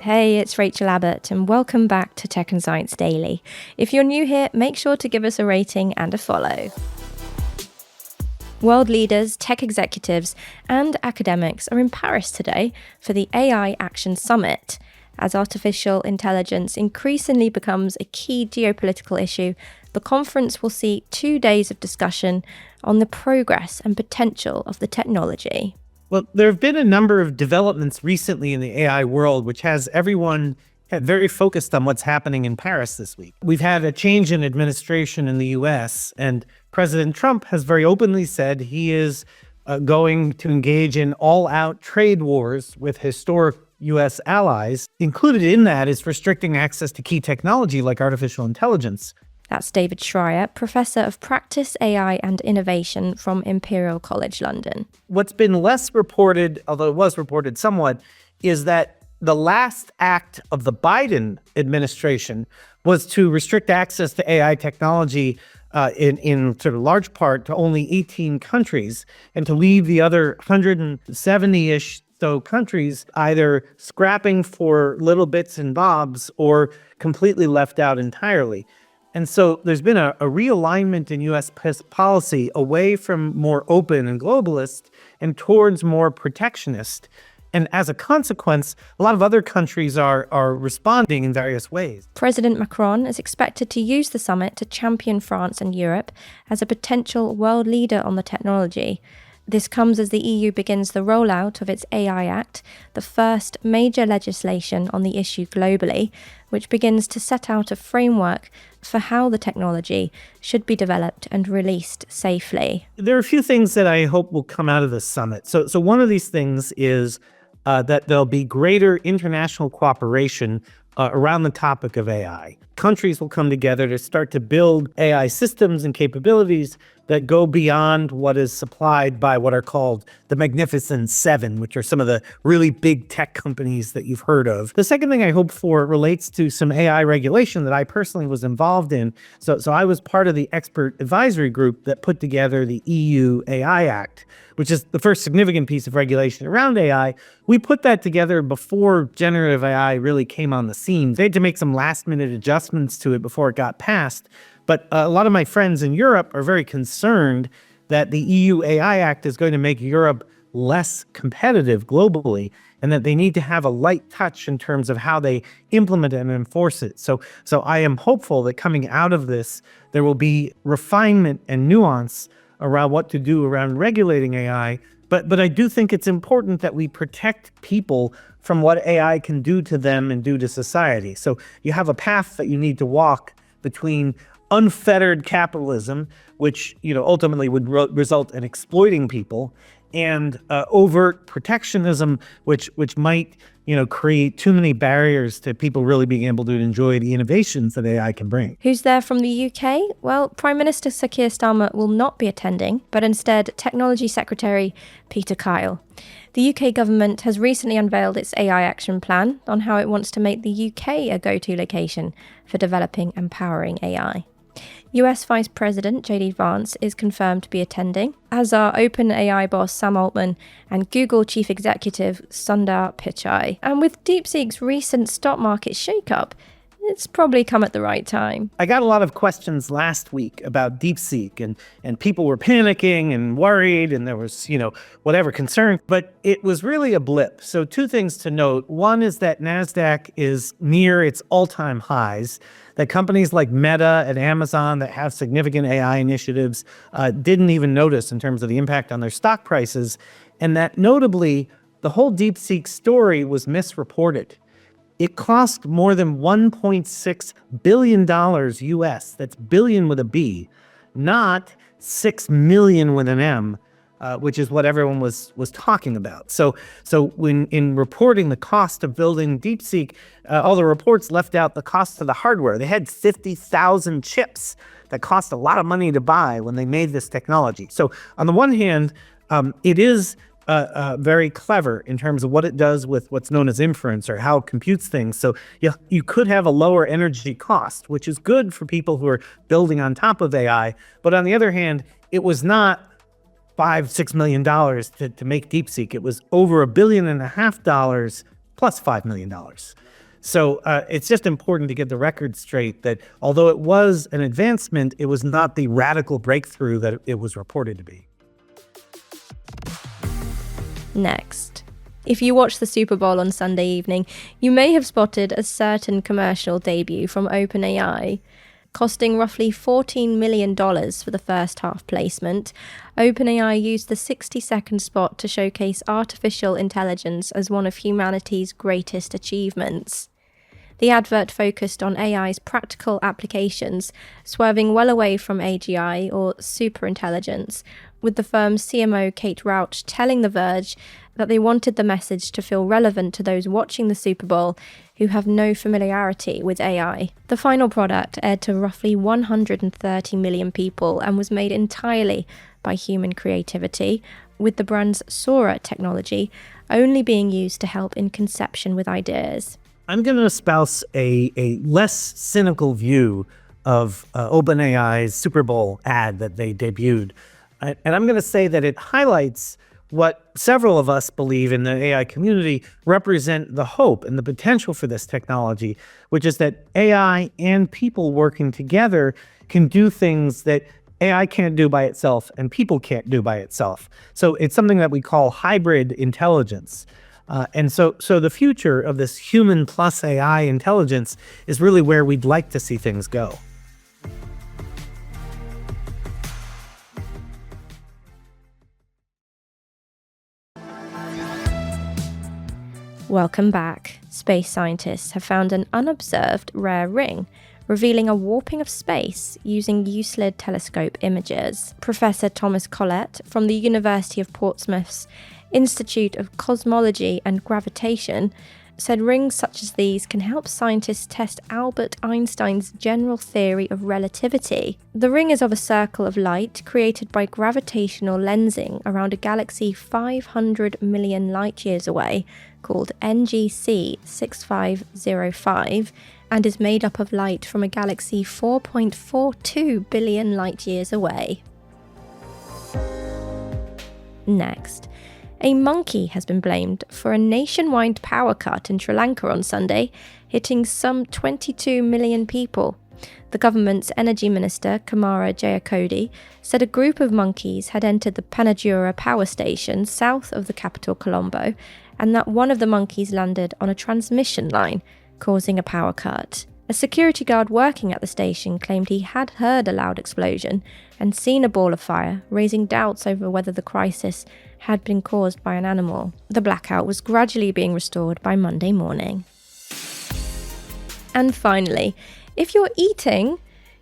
Hey, it's Rachel Abbott, and welcome back to Tech and Science Daily. If you're new here, make sure to give us a rating and a follow. World leaders, tech executives, and academics are in Paris today for the AI Action Summit. As artificial intelligence increasingly becomes a key geopolitical issue, the conference will see 2 days of discussion on the progress and potential of the technology. Well, there have been a number of developments recently in the AI world, which has everyone very focused on what's happening in Paris this week. We've had a change in administration in the US, and President Trump has very openly said he is going to engage in all-out trade wars with historic US allies. Included in that is restricting access to key technology like artificial intelligence. That's David Shrier, Professor of Practice, AI and Innovation from Imperial College London. What's been less reported, although it was reported somewhat, is that the last act of the Biden administration was to restrict access to AI technology in sort of large part to only 18 countries and to leave the other 170-ish so countries either scrapping for little bits and bobs or completely left out entirely. And so there's been a realignment in U.S. policy away from more open and globalist and towards more protectionist. And as a consequence, a lot of other countries are responding in various ways. President Macron is expected to use the summit to champion France and Europe as a potential world leader on the technology. This comes as the EU begins the rollout of its AI Act, the first major legislation on the issue globally, which begins to set out a framework for how the technology should be developed and released safely. There are a few things that I hope will come out of this summit. So one of these things is that there'll be greater international cooperation around the topic of AI. Countries will come together to start to build AI systems and capabilities that go beyond what is supplied by what are called the Magnificent Seven, which are some of the really big tech companies that you've heard of. The second thing I hope for relates to some AI regulation that I personally was involved in. So I was part of the expert advisory group that put together the EU AI Act, which is the first significant piece of regulation around AI. We put that together before generative AI really came on the scene. They had to make some last-minute adjustments to it before it got passed. But a lot of my friends in Europe are very concerned that the EU AI Act is going to make Europe less competitive globally, and that they need to have a light touch in terms of how they implement and enforce it. So I am hopeful that coming out of this, there will be refinement and nuance around what to do around regulating AI. But I do think it's important that we protect people from what AI can do to them and do to society. So you have a path that you need to walk between unfettered capitalism, which ultimately would result in exploiting people, and overt protectionism, which might create too many barriers to people really being able to enjoy the innovations that AI can bring. Who's there from the UK? Well, Prime Minister Sir Keir Starmer will not be attending, but instead Technology Secretary Peter Kyle. The UK government has recently unveiled its AI action plan on how it wants to make the UK a go-to location for developing and powering AI. US Vice President JD Vance is confirmed to be attending, as are OpenAI boss Sam Altman and Google Chief Executive Sundar Pichai. And with DeepSeek's recent stock market shakeup, it's probably come at the right time. I got a lot of questions last week about DeepSeek, and people were panicking and worried, and there was, whatever concern, but it was really a blip. So 2 things to note. One is that NASDAQ is near its all-time highs, that companies like Meta and Amazon that have significant AI initiatives didn't even notice in terms of the impact on their stock prices, and that notably, the whole DeepSeek story was misreported. It cost more than $1.6 billion US, that's billion with a B, not 6 million with an M, which is what everyone was talking about. So when in reporting the cost of building DeepSeek, all the reports left out the cost of the hardware. They had 50,000 chips that cost a lot of money to buy when they made this technology. So on the one hand, it is very clever in terms of what it does with what's known as inference or how it computes things. So you could have a lower energy cost, which is good for people who are building on top of AI. But on the other hand, it was not $5-6 million to make DeepSeek. It was over $1.5 billion plus $5 million. So it's just important to get the record straight that although it was an advancement, it was not the radical breakthrough that it was reported to be. Next. If you watched the Super Bowl on Sunday evening, you may have spotted a certain commercial debut from OpenAI. Costing roughly $14 million for the first half placement, OpenAI used the 60-second spot to showcase artificial intelligence as one of humanity's greatest achievements. The advert focused on AI's practical applications, swerving well away from AGI or superintelligence, with the firm's CMO Kate Rauch telling The Verge that they wanted the message to feel relevant to those watching the Super Bowl who have no familiarity with AI. The final product aired to roughly 130 million people and was made entirely by human creativity, with the brand's Sora technology only being used to help in conception with ideas. I'm going to espouse a less cynical view of OpenAI's Super Bowl ad that they debuted. And I'm going to say that it highlights what several of us believe in the AI community represent the hope and the potential for this technology, which is that AI and people working together can do things that AI can't do by itself and people can't do by itself. So it's something that we call hybrid intelligence. And so the future of this human plus AI intelligence is really where we'd like to see things go. Welcome back. Space scientists have found an unobserved rare ring, revealing a warping of space using Euclid telescope images. Professor Thomas Collett from the University of Portsmouth's Institute of Cosmology and Gravitation said rings such as these can help scientists test Albert Einstein's general theory of relativity. The ring is of a circle of light created by gravitational lensing around a galaxy 500 million light-years away called NGC 6505 and is made up of light from a galaxy 4.42 billion light-years away. Next. A monkey has been blamed for a nationwide power cut in Sri Lanka on Sunday, hitting some 22 million people. The government's energy minister, Kumara Jayakody, said a group of monkeys had entered the Panajura power station south of the capital Colombo, and that one of the monkeys landed on a transmission line, causing a power cut. A security guard working at the station claimed he had heard a loud explosion and seen a ball of fire, raising doubts over whether the crisis had been caused by an animal. The blackout was gradually being restored by Monday morning. And finally, if you're eating,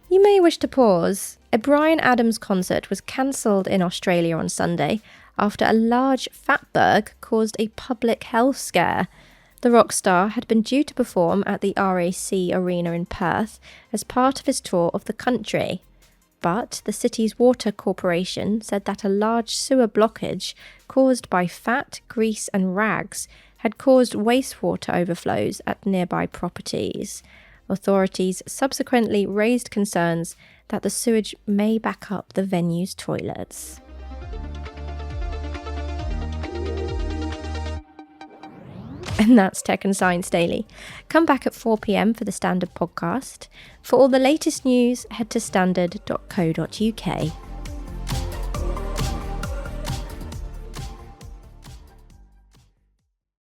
you may wish to pause. A Bryan Adams concert was cancelled in Australia on Sunday after a large fatberg caused a public health scare. The rock star had been due to perform at the RAC Arena in Perth as part of his tour of the country. But the city's water corporation said that a large sewer blockage caused by fat, grease and rags had caused wastewater overflows at nearby properties. Authorities subsequently raised concerns that the sewage may back up the venue's toilets. And that's Tech and Science Daily. Come back at 4 p.m. for the Standard podcast. For all the latest news, head to standard.co.uk.